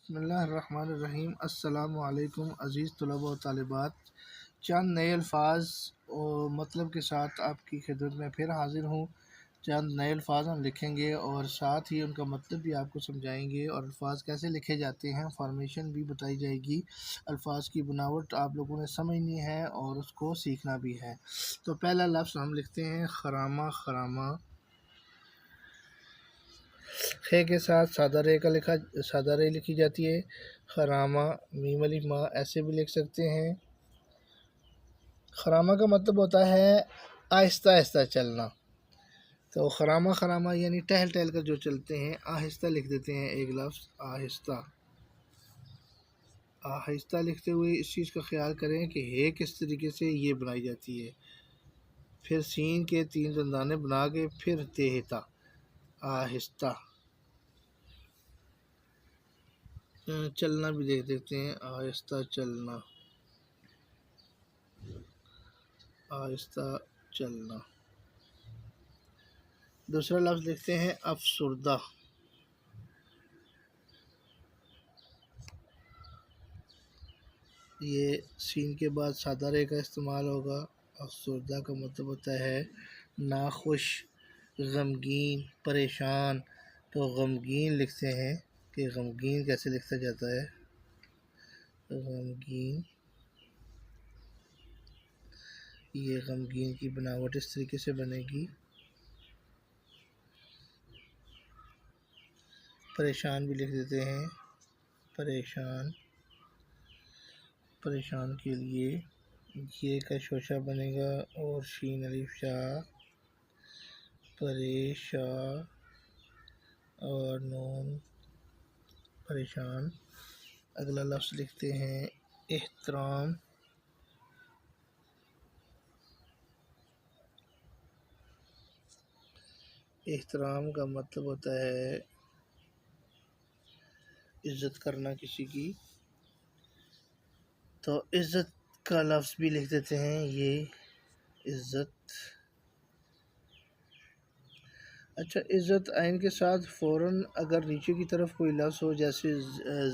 बिस्मिल्लाहिर्रहमानिर्रहीम। अस्सलामु अलैकुम अज़ीज़ तलबा व तालिबात। चंद नए अल्फाज और मतलब के साथ आपकी खिदमत में फिर हाज़िर हूँ। चंद नए अल्फाज हम लिखेंगे और साथ ही उनका मतलब भी आपको समझाएंगे और अल्फाज कैसे लिखे जाते हैं फॉर्मेशन भी बताई जाएगी। अल्फाज की बनावट आप लोगों ने समझनी है और उसको सीखना भी है। तो पहला लफ्ज़ हम लिखते हैं खरामा। खरामा खे के साथ सादा रे लिखी जाती है। खरामा मीम अलिफ मा ऐसे भी लिख सकते हैं। खरामा का मतलब होता है आहिस्ता आहिस्ता चलना। तो खरामा खरामा यानी टहल टहल कर जो चलते हैं, आहिस्ता लिख देते हैं एक लफ्ज़ आहिस्ता। आहिस्ता लिखते हुए इस चीज़ का ख्याल करें कि हे किस तरीके से ये बनाई जाती है। फिर सीन के 3 दंदाने बना के फिर तेहता आहिस्ता। चलना भी देख देते हैं आहिस्ता चलना, आहिस्ता चलना। दूसरा लफ्ज़ लिखते हैं अफसुर्दा। ये सीन के बाद सादा रे का इस्तेमाल होगा। अफसुर्दा का मतलब होता है नाखुश, गमगीन, परेशान। तो गमगीन लिखते हैं कि गमगीन कैसे लिखा जाता है। गमगीन, ये गमगीन की बनावट इस तरीके से बनेगी। परेशान भी लिख देते हैं परेशान। परेशान के लिए ये का शोशा बनेगा और शीन अलिफ शाह परेशा और नून परेशान। अगला लफ्ज़ लिखते हैं एहतराम। एहतराम का मतलब होता है इज़्ज़त करना किसी की। तो इज़्ज़त का लफ्ज़ भी लिख देते हैं ये इज़्ज़त। अच्छा, इज़्ज़त आइन के साथ फ़ौरन अगर नीचे की तरफ कोई लफ्ज़ हो जैसे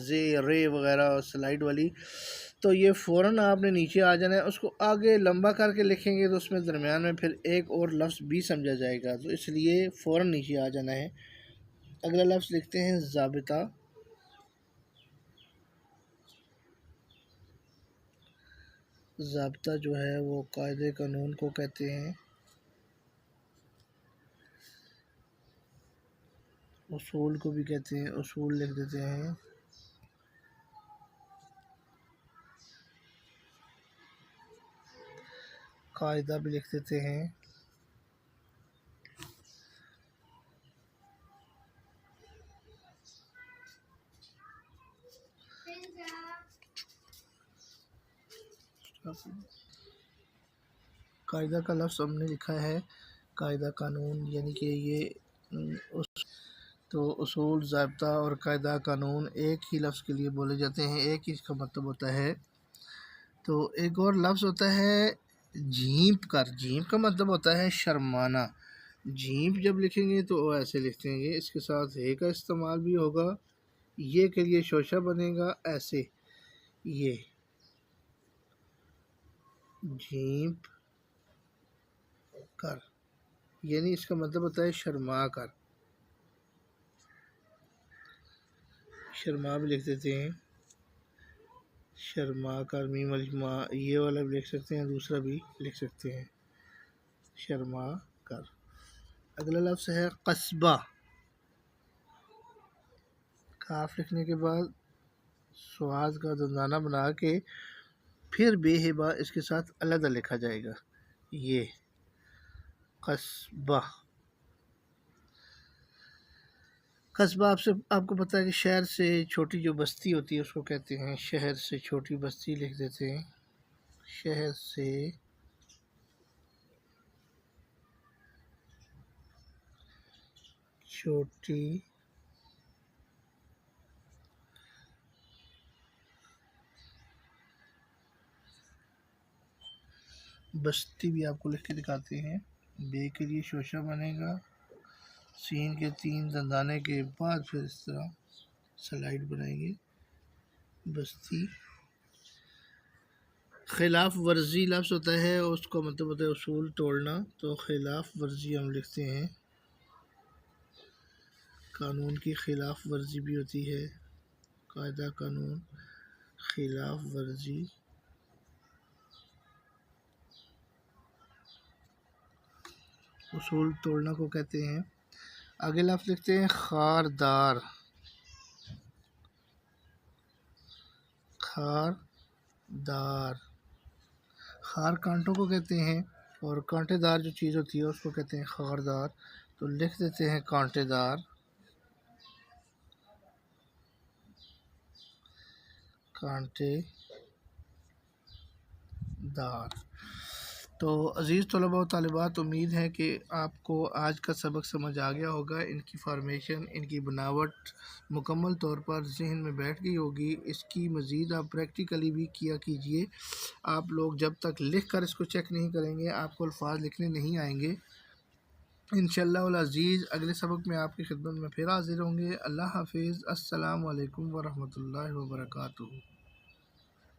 जे रे वगैरह स्लाइड वाली, तो ये फ़ौरन आपने नीचे आ जाना है। उसको आगे लंबा करके लिखेंगे तो उसमें दरमियान में फिर एक और लफ्ज़ भी समझा जाएगा, तो इसलिए फ़ौरन नीचे आ जाना है। अगला लफ्ज़ लिखते हैं ज़ाबिता। ज़ाबिता जो है वो कायदे कानून को कहते हैं। उसूल को भी कहते हैं, उसूल लिख देते हैं। कायदा भी लिख देते हैं। कायदा का लफ्ज़ हमने लिखा है कायदा कानून, यानी कि ये तो उसूल, ज़ाब्ता और कायदा कानून एक ही लफ्ज़ के लिए बोले जाते हैं, एक ही इसका मतलब होता है। तो एक और लफ्ज़ होता है झींप कर। झींप का मतलब होता है शर्माना। झींप जब लिखेंगे तो ऐसे लिखेंगे, इसके साथ हे का इस्तेमाल भी होगा। ये के लिए शोशा बनेगा ऐसे, ये झींप कर, यानी इसका मतलब होता है शर्मा कर। शर्मा भी लिख देते हैं शर्मा कर मीम अलिफ मा, ये वाला भी लिख सकते हैं, दूसरा भी लिख सकते हैं शर्मा कर। अगला लफ्ज़ है कस्बा। काफ लिखने के बाद स्वाद का दंदाना बना के फिर बेहिबा इसके साथ अलग लिखा जाएगा, ये कस्बा। कस्बा आपको पता है कि शहर से छोटी जो बस्ती होती है उसको कहते हैं। शहर से छोटी बस्ती लिख देते हैं, शहर से छोटी बस्ती भी आपको लिख के दिखाते हैं। बे के लिए शोशा बनेगा, सीन के 3 दंदाने के बाद फिर इस तरह स्लाइड बनाएंगे। बस्ती। खिलाफ वर्जी लफ्ज़ होता है, उसको मतलब होता है उसूल तोड़ना, तो खिलाफ वर्जी हम लिखते हैं। कानून की खिलाफ वर्जी भी होती है, कायदा कानून खिलाफ वर्जी। उसूल तोड़ना को कहते हैं। आगे लफ्ज़ लिखते हैं खारदार। खारदार, खार कांटों को कहते हैं और कांटेदार जो चीज़ होती है उसको कहते हैं खारदार। तो लिख देते हैं कांटेदार, कांटेदार। तो अज़ीज़ तलबा व तालिबात, उम्मीद है कि आपको आज का सबक समझ आ गया होगा। इनकी फार्मेशन, इनकी बनावट मुकम्मल तौर पर जहन में बैठ गई होगी। इसकी मज़ीद आप प्रैक्टिकली भी किया कीजिए। आप लोग जब तक लिख कर इसको चेक नहीं करेंगे आपको अल्फाज लिखने नहीं आएंगे। इंशाअल्लाह उल अज़ीज़ अगले सबक में आपकी खिदमत में फिर हाज़िर होंगे। अल्लाह हाफ़िज़। अस्सलामु अलैकुम व रहमतुल्लाहि व बरकातुहू।